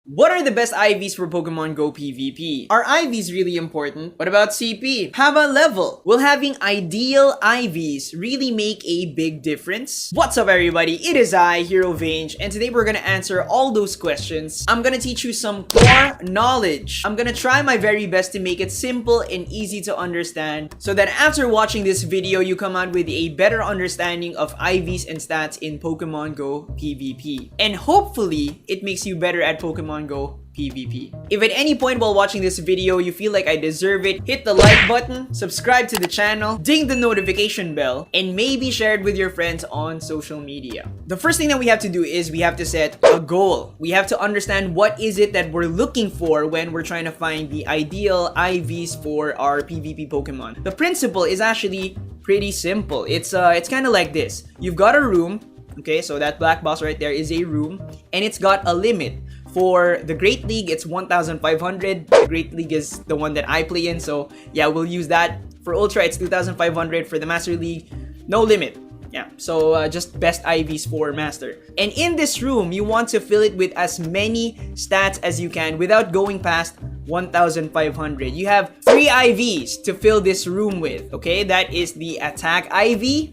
What are the best IVs for Pokemon Go PvP? Are IVs really important? What about CP? How about level? Will having ideal IVs really make a big difference? What's up everybody, it is I, Hero Vange, and today we're gonna answer all those questions. I'm gonna teach you some core knowledge. I'm gonna try my very best to make it simple and easy to understand so that after watching this video, you come out with a better understanding of IVs and stats in Pokemon Go PvP. And hopefully, it makes you better at Pokemon Go PvP. If at any point while watching this video you feel like I deserve it, hit the like button, subscribe to the channel, ding the notification bell, and maybe share it with your friends on social media. The first thing that we have to do is we have to set a goal. We have to understand what is it that we're looking for when we're trying to find the ideal IVs for our PvP Pokemon. The principle is actually pretty simple. It's kind of like this. You've got a room, okay, so that black box right there is a room, and it's got a limit. For the Great League, it's 1,500. The Great League is the one that I play in, so yeah, we'll use that. For Ultra, it's 2,500. For the Master League, no limit. Yeah, so just best IVs for Master. And in this room, you want to fill it with as many stats as you can without going past 1,500. You have 3 IVs to fill this room with, okay? That is the Attack IV,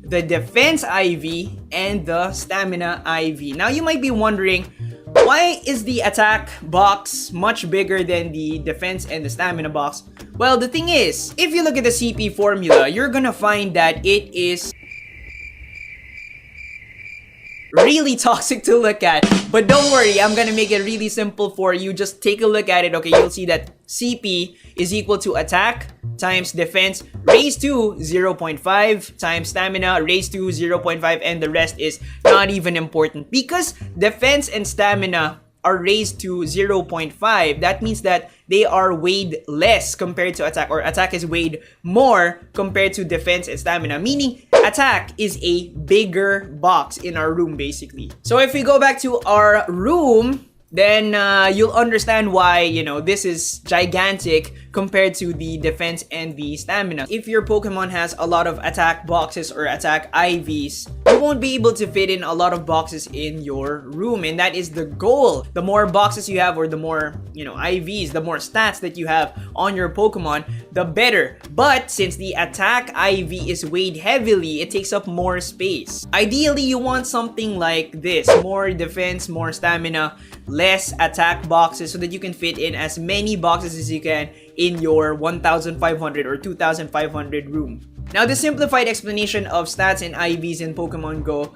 the Defense IV, and the Stamina IV. Now, you might be wondering, why is the attack box much bigger than the defense and the stamina box? Well, the thing is, if you look at the CP formula, you're gonna find that it is really toxic to look at. But don't worry, I'm gonna make it really simple for you. Just take a look at it, okay? You'll see that CP is equal to attack times defense raised to 0.5 times stamina raised to 0.5, and the rest is not even important because defense and stamina are raised to 0.5. That means that they are weighed less compared to attack, or attack is weighed more compared to defense and stamina, meaning attack is a bigger box in our room basically. So if we go back to our room, then you'll understand why, you know, this is gigantic compared to the defense and the stamina. If your Pokemon has a lot of attack boxes or attack IVs, you won't be able to fit in a lot of boxes in your room, and that is the goal. The more boxes you have, or the more, you know, IVs, the more stats that you have on your Pokemon, the better. But since the attack IV is weighed heavily, it takes up more space. Ideally, you want something like this: more defense, more stamina, less attack boxes, so that you can fit in as many boxes as you can in your 1,500 or 2,500 room. Now, the simplified explanation of stats and IVs in Pokemon Go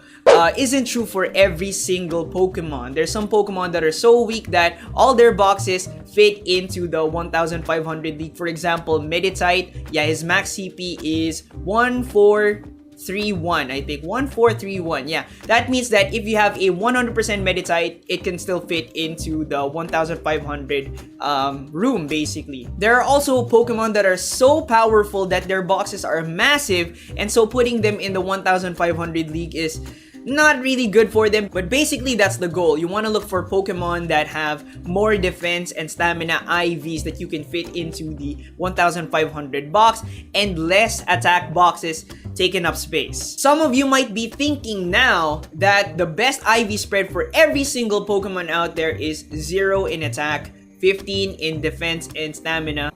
isn't true for every single Pokemon. There's some Pokemon that are so weak that all their boxes fit into the 1,500 league. For example, Meditite, yeah, his max CP is 1431, I think. 1431, yeah. That means that if you have a 100% Meditite, it can still fit into the 1,500 room, basically. There are also Pokemon that are so powerful that their boxes are massive, and so putting them in the 1,500 league is not really good for them. But basically, that's the goal. You want to look for Pokemon that have more defense and stamina IVs that you can fit into the 1,500 box, and less attack boxes taking up space. Some of you might be thinking now that the best IV spread for every single Pokemon out there is 0 in attack, 15 in defense and stamina.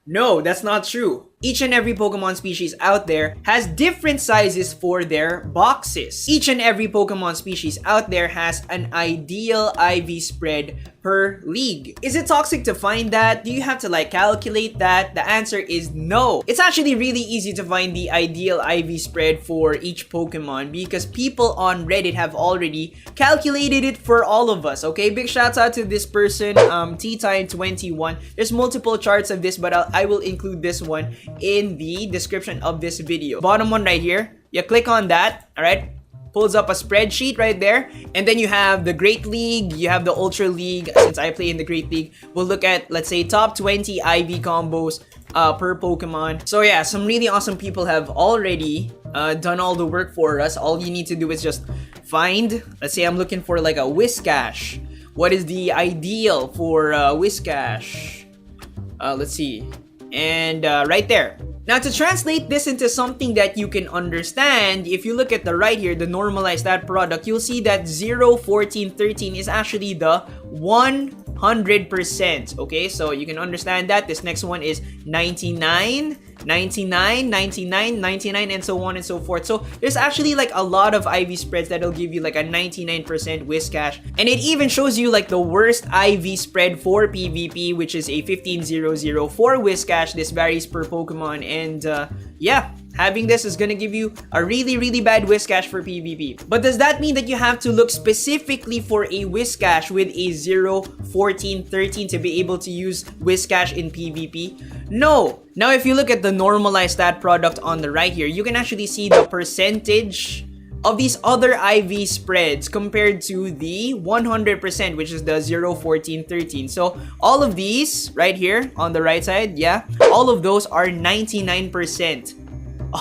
No, that's not true. Each and every Pokemon species out there has different sizes for their boxes. Each and every Pokemon species out there has an ideal IV spread per league. Is it toxic to find that? Do you have to like calculate that? The answer is no. It's actually really easy to find the ideal IV spread for each Pokemon because people on Reddit have already calculated it for all of us, okay? Big shout out to this person, T-Time21. There's multiple charts of this, but I will include this one in the description of this video. Bottom one right here, you click on that, all right? Pulls up a spreadsheet right there, and then you have the Great League, you have the Ultra League. Since I play in the Great League, we'll look at, let's say, top 20 IV combos per Pokemon. So yeah, some really awesome people have already done all the work for us. All you need to do is just find, let's say I'm looking for like a Whiscash. What is the ideal for Whiscash? Let's see. And right there, Now, to translate this into something that you can understand, if you look at the right here, the normalized stat product, you'll see that 0, 14, 13 is actually the 100%. Okay, so you can understand that. This next one is 99, 99, 99, 99, and so on and so forth. So there's actually like a lot of IV spreads that'll give you like a 99% Whiscash. And it even shows you like the worst IV spread for PvP, which is a 15,000 for Whiscash. This varies per Pokemon, and yeah, having this is gonna give you a really bad Whiscash for PvP. But does that mean that you have to look specifically for a Whiscash with a 0, 14, 13 to be able to use Whiscash in PvP? No! Now, if you look at the normalized stat product on the right here, you can actually see the percentage of these other IV spreads compared to the 100%, which is the 0, 14, 13. So all of these right here on the right side, yeah, all of those are 99%.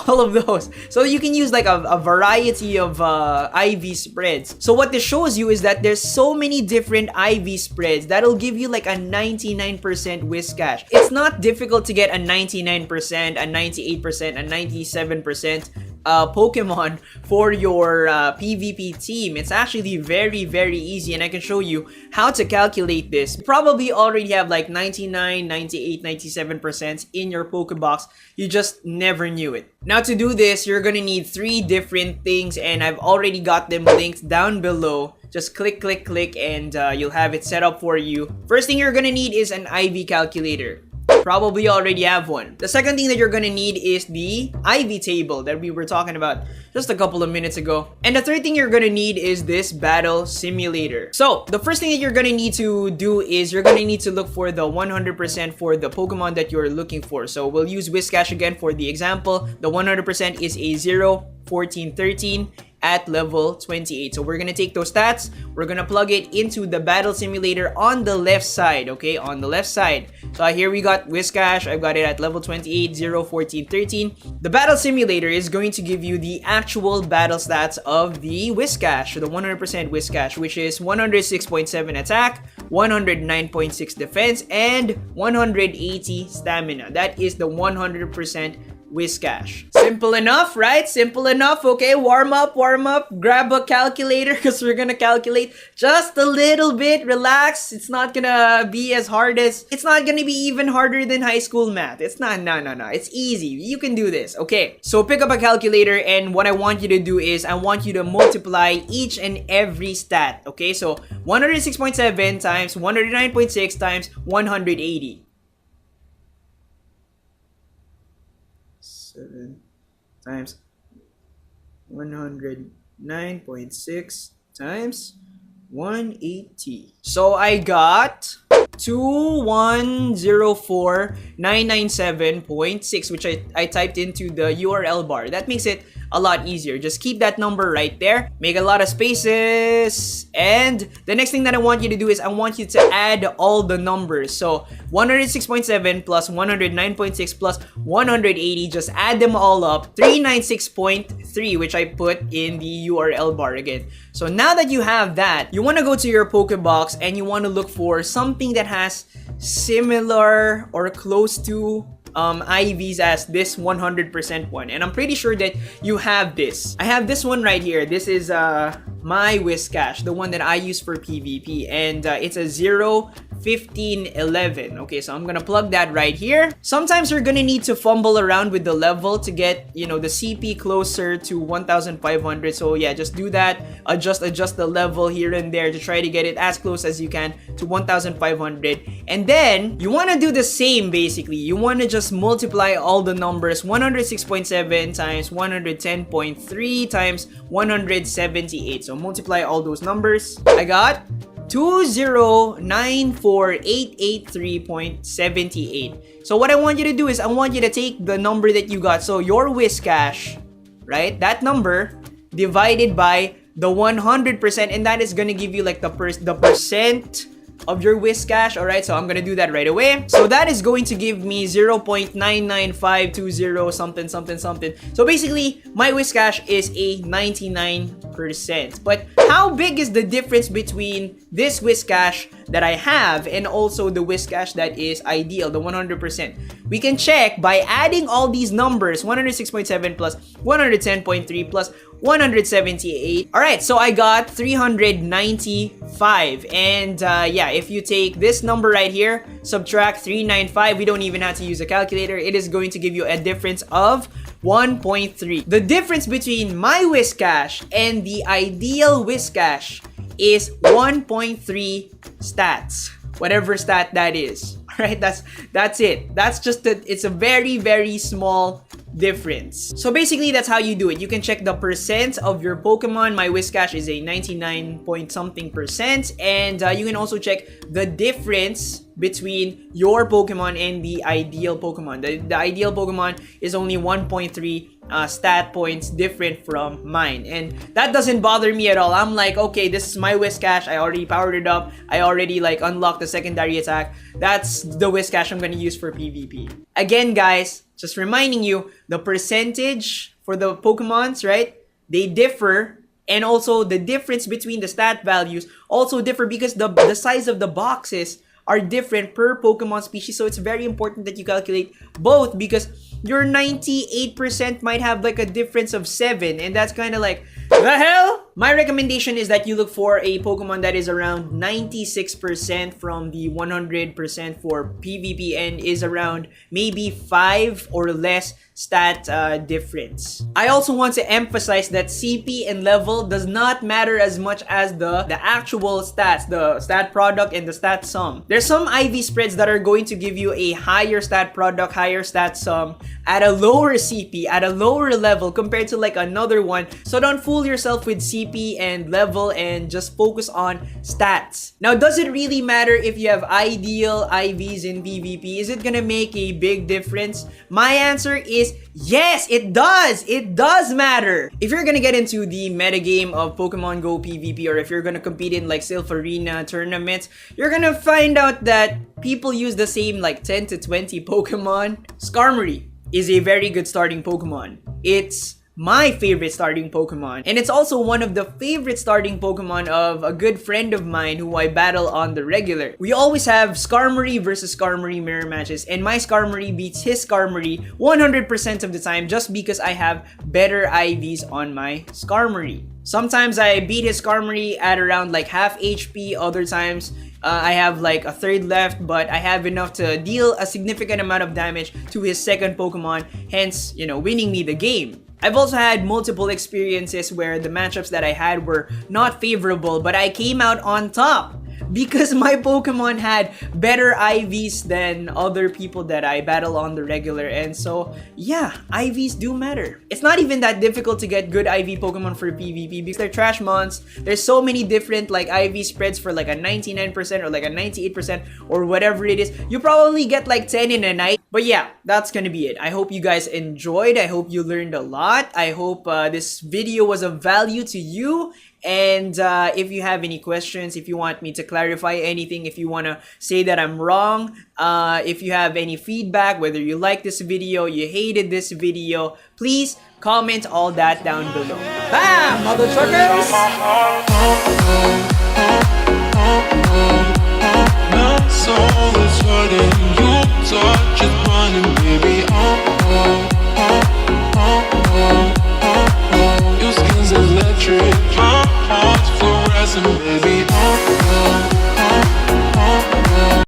All of those. So you can use like a variety of IV spreads. So what this shows you is that there's so many different IV spreads that'll give you like a 99% Whiscash. It's not difficult to get a 99%, a 98%, a 97% Pokemon for your PvP team. It's actually very easy, and I can show you how to calculate this. You probably already have like 99, 98, 97% in your Pokebox. You just never knew it. Now, to do this, you're gonna need 3 different things, and I've already got them linked down below. Just click, and you'll have it set up for you. First thing you're gonna need is an IV calculator. Probably already have one. The second thing that you're gonna need is the IV table that we were talking about just a couple of minutes ago. And the third thing you're gonna need is this battle simulator. So the first thing that you're gonna need to do is you're gonna need to look for the 100% for the Pokemon that you're looking for. So we'll use Whiscash again for the example. The 100% is a 0, 14, 13 at level 28. So we're gonna take those stats, we're gonna plug it into the battle simulator on the left side, okay, on the left side. So here we got Whiscash, I've got it at level 28, 0, 14, 13. The battle simulator is going to give you the actual battle stats of the Whiscash, the 100% Whiscash, which is 106.7 attack, 109.6 defense, and 180 stamina. That is the 100% Whiscash. Simple enough, right? Simple enough. Okay, warm up, grab a calculator because we're gonna calculate just a little bit. Relax. It's not gonna be as hard as, it's not gonna be even harder than high school math. It's not, no. It's easy. You can do this. Okay, so pick up a calculator, and what I want you to do is I want you to multiply each and every stat. Okay, so 106.7 times 109.6 times 180. 7 times 109.6 times 180. So I got 2104997.6, which I typed into the URL bar. That makes it a lot easier. Just keep that number right there. Make a lot of spaces. And the next thing that I want you to do is I want you to add all the numbers. So 106.7 plus 109.6 plus 180. Just add them all up. 396.3, which I put in the URL bar again. So now that you have that, you want to go to your Pokebox and you want to look for something that has similar or close to IVs as this 100% one, and I'm pretty sure that you have this. I have this one right here. This is my Whiscash, the one that I use for PvP, and it's a 0, 15, 11. Okay, so I'm gonna plug that right here. Sometimes you're gonna need to fumble around with the level to get, you know, the CP closer to 1,500. So yeah, just do that. Adjust the level here and there to try to get it as close as you can to 1,500. And then you want to do the same. Basically, you want to just multiply all the numbers. 106.7 times 110.3 times 178. So multiply all those numbers. I got 2094883.78. So what I want you to do is I want you to take the number that you got. So your Whiscash, right? That number divided by the 100%, and that is gonna give you like the percent of your Whiscash. Alright, so I'm gonna do that right away. So that is going to give me 0.99520 something. So basically, my Whiscash is a 99%. But how big is the difference between this Whiscash that I have, and also the Whiscash that is ideal, the 100%. We can check by adding all these numbers, 106.7 plus 110.3 plus 178. Alright, so I got 395. And yeah, if you take this number right here, subtract 395, we don't even have to use a calculator. It is going to give you a difference of 1.3. The difference between my Whiscash and the ideal Whiscash is 1.3 stats. Whatever stat that is. Alright, that's it. That's just that it's a very, very small difference. So basically, that's how you do it. You can check the percent of your Pokemon. My Whiscash is a 99 point something percent, and you can also check the difference between your Pokemon and the ideal Pokemon. The ideal Pokemon is only 1.3 stat points different from mine, and that doesn't bother me at all. I'm like, okay, this is my Whiscash. I already powered it up. I already like unlocked the secondary attack. That's the Whiscash I'm gonna use for PvP. Again, guys, just reminding you, the percentage for the Pokemons, right? They differ, and also the difference between the stat values also differ because the size of the boxes are different per Pokemon species. So it's very important that you calculate both, because your 98% might have like a difference of 7, and that's kind of like, the hell? My recommendation is that you look for a Pokemon that is around 96% from the 100% for PvP and is around maybe 5 or less stat difference. I also want to emphasize that CP and level does not matter as much as the actual stats, the stat product and the stat sum. There's some IV spreads that are going to give you a higher stat product, higher stat sum at a lower CP, at a lower level compared to like another one. So don't fool yourself with CP and level and just focus on stats. Now, does it really matter if you have ideal IVs in PvP? Is it gonna make a big difference? My answer is yes, it does. It does matter. If you're gonna get into the metagame of Pokemon Go PvP, or if you're gonna compete in like Silph Arena tournaments, you're gonna find out that people use the same like 10 to 20 Pokemon. Skarmory is a very good starting Pokemon. It's my favorite starting Pokemon, and it's also one of the favorite starting Pokemon of a good friend of mine who I battle on the regular. We always have Skarmory versus Skarmory mirror matches, and my Skarmory beats his Skarmory 100% of the time just because I have better IVs on my Skarmory. Sometimes I beat his Skarmory at around like half HP, other times I have like a third left, but I have enough to deal a significant amount of damage to his second Pokemon, hence, you know, winning me the game. I've also had multiple experiences where the matchups that I had were not favorable, but I came out on top because my Pokemon had better IVs than other people that I battle on the regular. And so, yeah, IVs do matter. It's not even that difficult to get good IV Pokemon for PvP because they're trash mons. There's so many different like IV spreads for like a 99% or like a 98% or whatever it is. You probably get like 10 in a night. But yeah, that's gonna be it. I hope you guys enjoyed. I hope you learned a lot. I hope this video was of value to you. And if you have any questions, if you want me to clarify anything, if you want to say that I'm wrong, if you have any feedback, whether you like this video, you hated this video, please comment all that down below. Bam, mother truckers! My soul is hurting, you touch it.